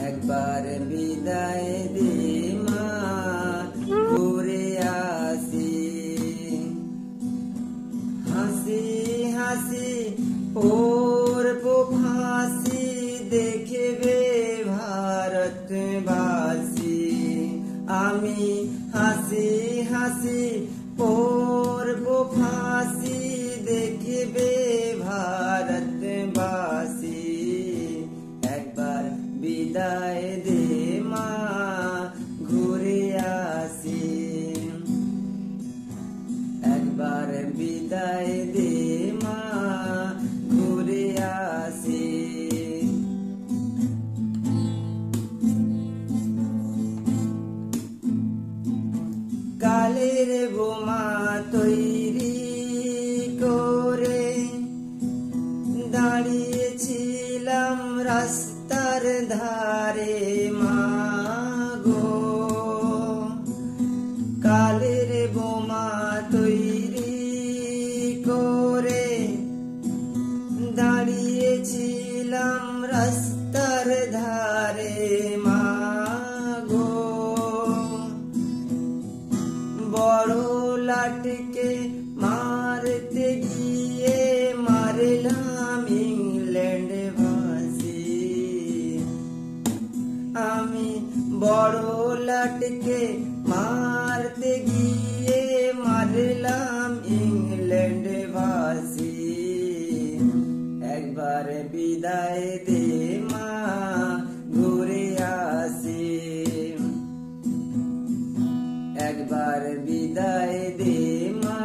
একবার বিদায় দে মা, ঘুরে আসি। হাসি হাসি পড়ব ফাঁসি, দেখবে ভারতবাসী। আমি হাসি হাসি পড়ব ফাঁসি, দেখবে ভারতবাসী। একবার বিদায় দে মা, ঘুরে আসি। একবার বিদায় দে মা, ঘুরে আসি। কালের বোমা তৈরি করে দাঁড়িয়েছিলাম রাস্তার ধারে মা গো। কালের বোমা তৈরি করে দাঁড়িয়েছিলাম রাস্তার ধারে মা গো। বড় লাটকে মারতে গিয়ে মারলাম ইংল্যান্ড ভাসি। আমি বড় লাটকে মারতে গিয়ে মারলাম ইংল্যান্ড ভাসি। একবার বিদায় দে মা, ঘুরে আসি। একবার বিদায় দে মা,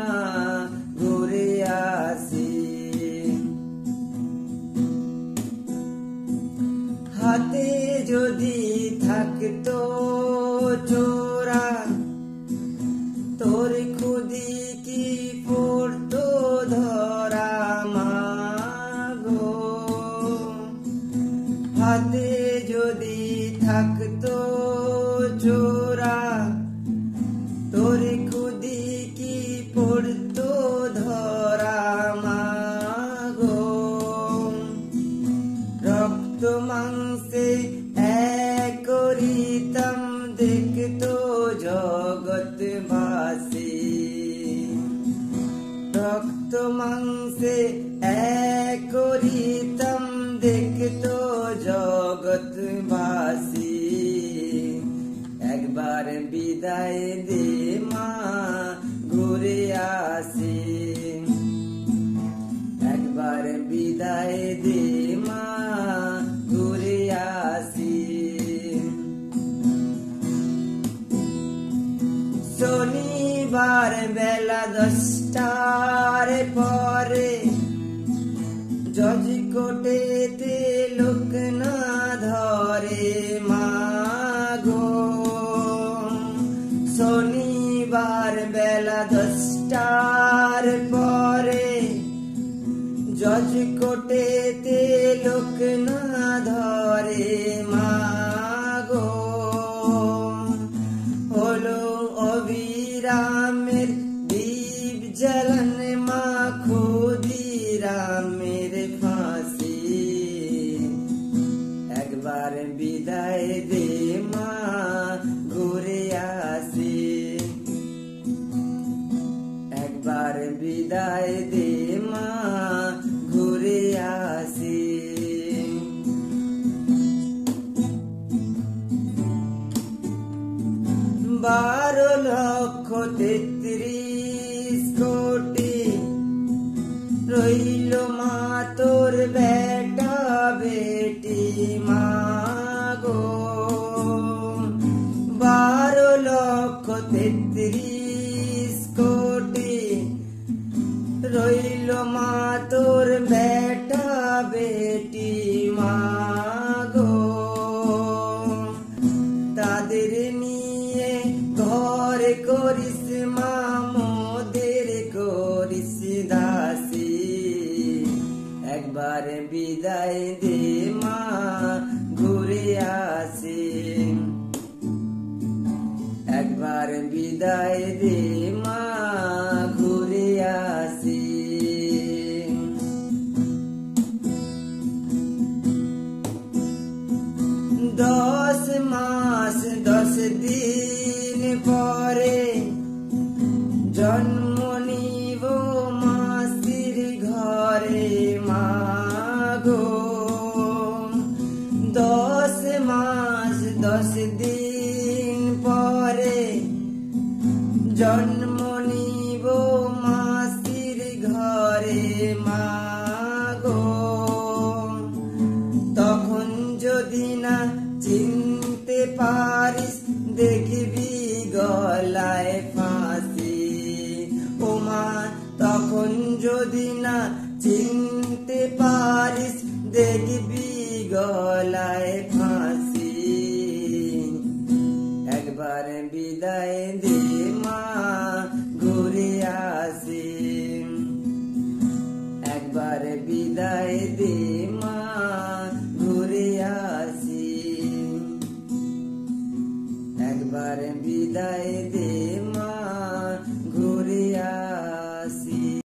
ঘুরে আসি। হাতে যদি থাকতো চোরা, তোর খুদি কি পড়তো ধরা মা গো। হাতে যদি থাকতো চোরা, তোর খুদি কি পড়তো ধরা মা গো। রক্ত মাংসে এক করিতাম, দেখতো জগৎবাসী। রক্ত মাংসে এক করিতাম, দেখতো জগৎবাসী। একবার বিদায় দে মা, ঘুরে আসি। একবার বিদায় দে মা, ঘুরে আসি। শনিবার বেলা 10টার পরে জজ কোর্টেতে লোক না ধরে মা গো। শনিবার বেলা 10টার পরে জজ কোর্টেতে লোক না ধরে মা গো। হলো অবিরামের দীপ জ্বালান মা, ক্ষুদিরামের ফাঁসি। একবার বিদায় দে মা, ঘুরে আসি। একবার বিদায় দে মা, ঘুরে আসি। 12,33,000,000 রইল মা তোর বেটা বেটি মা গো। 12,33,000,000 রইল মা তোর বেটা বেটি মা গো। তাদের নিয়ে ঘর করিস মা, মোদের করিস দাসী। একবার বিদায় দে মা, ঘুরে আসি। একবার বিদায় দে মা, ঘুরে আসি। 10 মাস 10 দিন পরে জন্ম নিব মাসির ঘরে মাগো। 10 মাস 10 দিন পরে জন্ম নিব মাসির ঘরে মাগো। তখন যদি না চিনতে পারিস দেখবি গলায় ফাঁসি ও মা। তখন যদি না চিনতে পারিস দেখবি গলায় ফাঁসি। একবার বিদায় দে মা ঘুরে আসি। একবার বিদায় দে মা ঘুরে আসি। একবার বিদায় দে